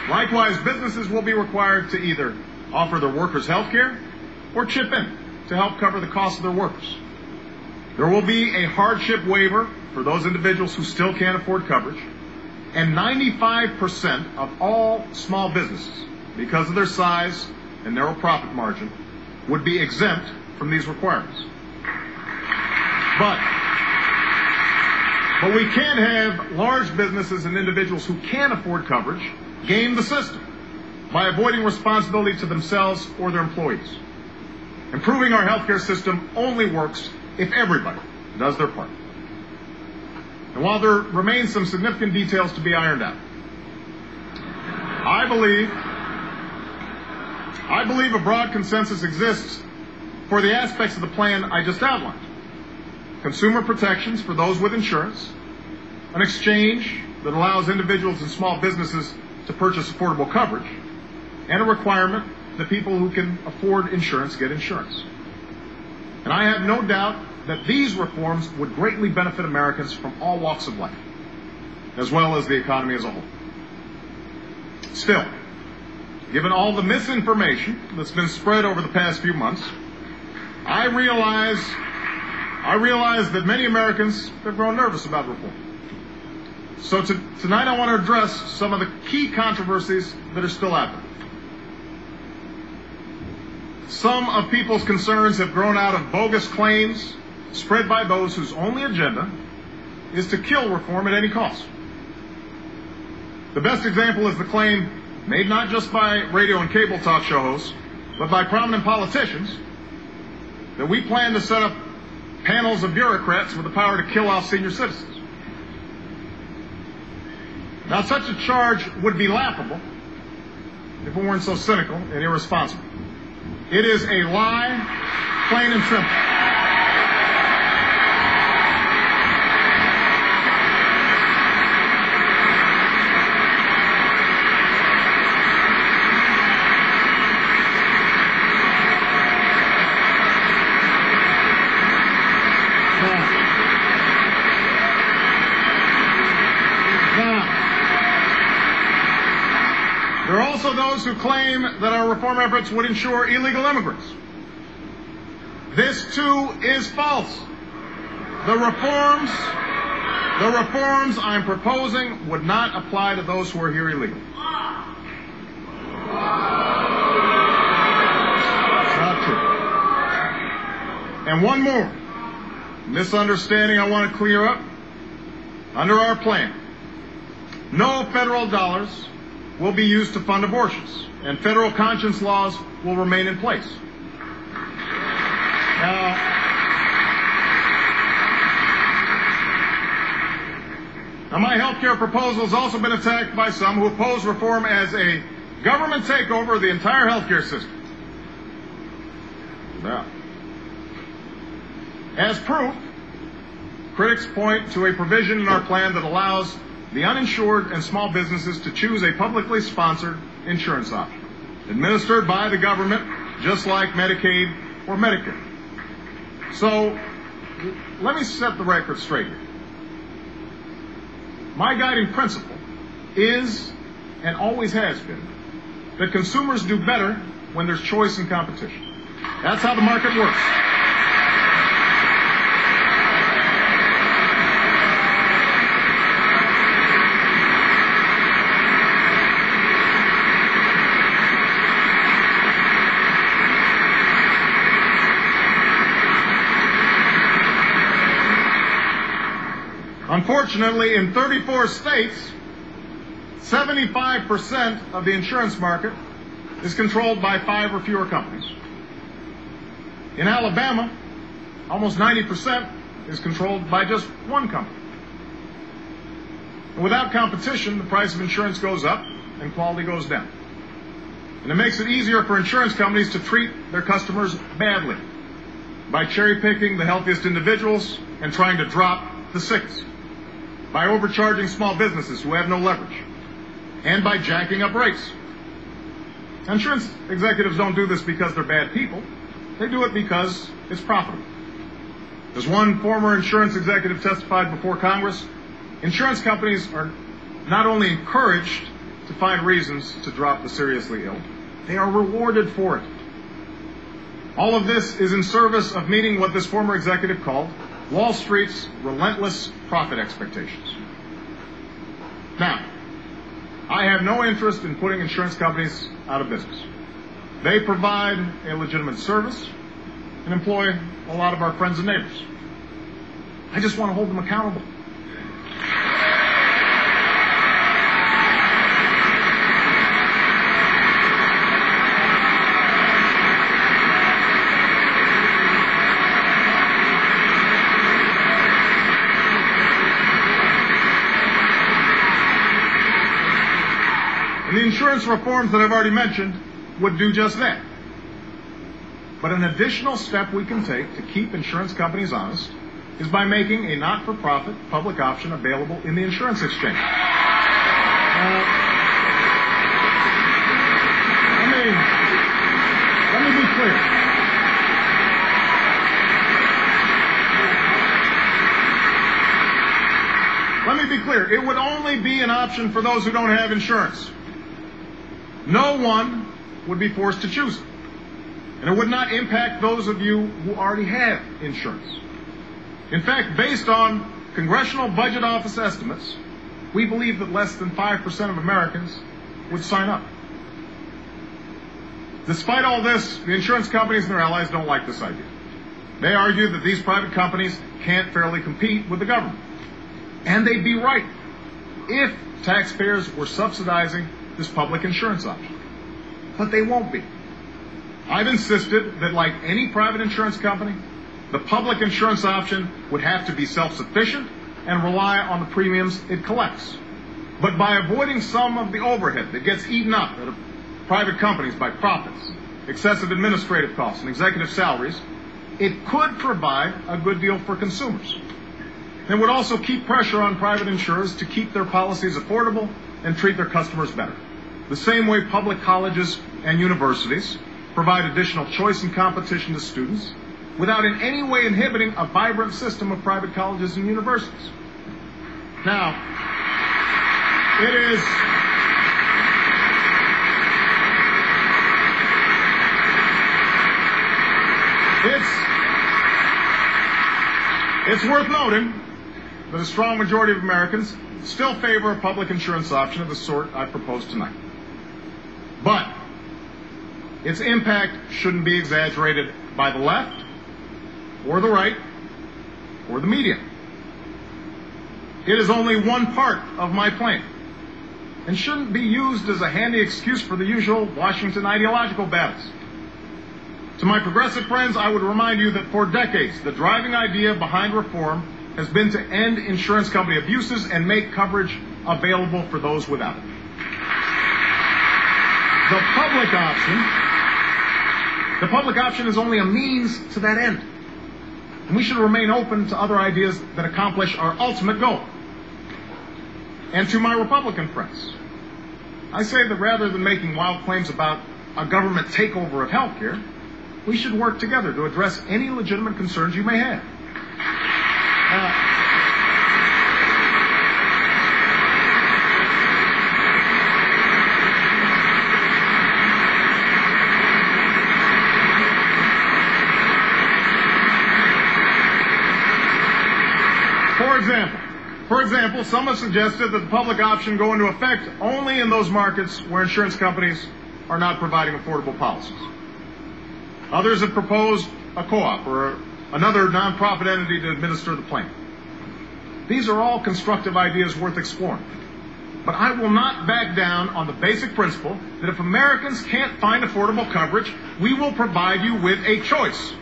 Likewise, businesses will be required to either offer their workers health care or chip in to help cover the cost of their workers. There will be a hardship waiver for those individuals who still can't afford coverage, and 95% of all small businesses, because of their size and narrow profit margin, would be exempt from these requirements. But we can't have large businesses and individuals who can't afford coverage game the system by avoiding responsibility to themselves or their employees. Improving our healthcare system only works if everybody does their part. And while there remain some significant details to be ironed out, I believe a broad consensus exists for the aspects of the plan I just outlined. Consumer protections for those with insurance, an exchange that allows individuals and small businesses to purchase affordable coverage, and a requirement that people who can afford insurance get insurance. And I have no doubt that these reforms would greatly benefit Americans from all walks of life, as well as the economy as a whole. Still, given all the misinformation that's been spread over the past few months, I realize that many Americans have grown nervous about reform. So tonight I want to address some of the key controversies that are still out there. Some of people's concerns have grown out of bogus claims spread by those whose only agenda is to kill reform at any cost. The best example is the claim made not just by radio and cable talk show hosts, but by prominent politicians, that we plan to set up panels of bureaucrats with the power to kill off senior citizens. Now, such a charge would be laughable if it weren't so cynical and irresponsible. It is a lie, plain and simple. There are also those who claim that our reform efforts would ensure illegal immigrants. This, too, is false. The reforms I'm proposing would not apply to those who are here illegally. It's not true. And one more misunderstanding I want to clear up. Under our plan, no federal dollars will be used to fund abortions, and federal conscience laws will remain in place. Now my health care proposal has also been attacked by some who oppose reform as a government takeover of the entire health care system. Now, as proof, critics point to a provision in our plan that allows the uninsured and small businesses to choose a publicly sponsored insurance option, administered by the government, just like Medicaid or Medicare. So, let me set the record straight here. My guiding principle is, and always has been, that consumers do better when there's choice and competition. That's how the market works. Unfortunately, in 34 states, 75% of the insurance market is controlled by 5 or fewer companies. In Alabama, almost 90% is controlled by just one company. And without competition, the price of insurance goes up and quality goes down. And it makes it easier for insurance companies to treat their customers badly by cherry-picking the healthiest individuals and trying to drop the sickest, by overcharging small businesses who have no leverage, and by jacking up rates. Insurance executives don't do this because they're bad people. They do it because it's profitable. As one former insurance executive testified before Congress, insurance companies are not only encouraged to find reasons to drop the seriously ill. They are rewarded for it. All of this is in service of meeting what this former executive called Wall Street's relentless profit expectations. Now, I have no interest in putting insurance companies out of business. They provide a legitimate service and employ a lot of our friends and neighbors. I just want to hold them accountable. And the insurance reforms that I've already mentioned would do just that. But an additional step we can take to keep insurance companies honest is by making a not-for-profit public option available in the insurance exchange. Let me be clear. Let me be clear. It would only be an option for those who don't have insurance. No one would be forced to choose it. And it would not impact those of you who already have insurance. In fact, based on Congressional Budget Office estimates, we believe that less than 5% of Americans would sign up. Despite all this, the insurance companies and their allies don't like this idea. They argue that these private companies can't fairly compete with the government. And they'd be right if taxpayers were subsidizing this public insurance option. But they won't be. I've insisted that, like any private insurance company, the public insurance option would have to be self-sufficient and rely on the premiums it collects. But by avoiding some of the overhead that gets eaten up at private companies by profits, excessive administrative costs, and executive salaries, it could provide a good deal for consumers. It would also keep pressure on private insurers to keep their policies affordable and treat their customers better, the same way public colleges and universities provide additional choice and competition to students without in any way inhibiting a vibrant system of private colleges and universities. Now, it's worth noting that a strong majority of Americans still favor a public insurance option of the sort I proposed tonight. But its impact shouldn't be exaggerated by the left, or the right, or the media. It is only one part of my plan, and shouldn't be used as a handy excuse for the usual Washington ideological battles. To my progressive friends, I would remind you that for decades, the driving idea behind reform has been to end insurance company abuses and make coverage available for those without it. The public option is only a means to that end. And we should remain open to other ideas that accomplish our ultimate goal. And to my Republican friends, I say that rather than making wild claims about a government takeover of healthcare, we should work together to address any legitimate concerns you may have. For example, some have suggested that the public option go into effect only in those markets where insurance companies are not providing affordable policies. Others have proposed a co-op or another nonprofit entity to administer the plan. These are all constructive ideas worth exploring. But I will not back down on the basic principle that if Americans can't find affordable coverage, we will provide you with a choice.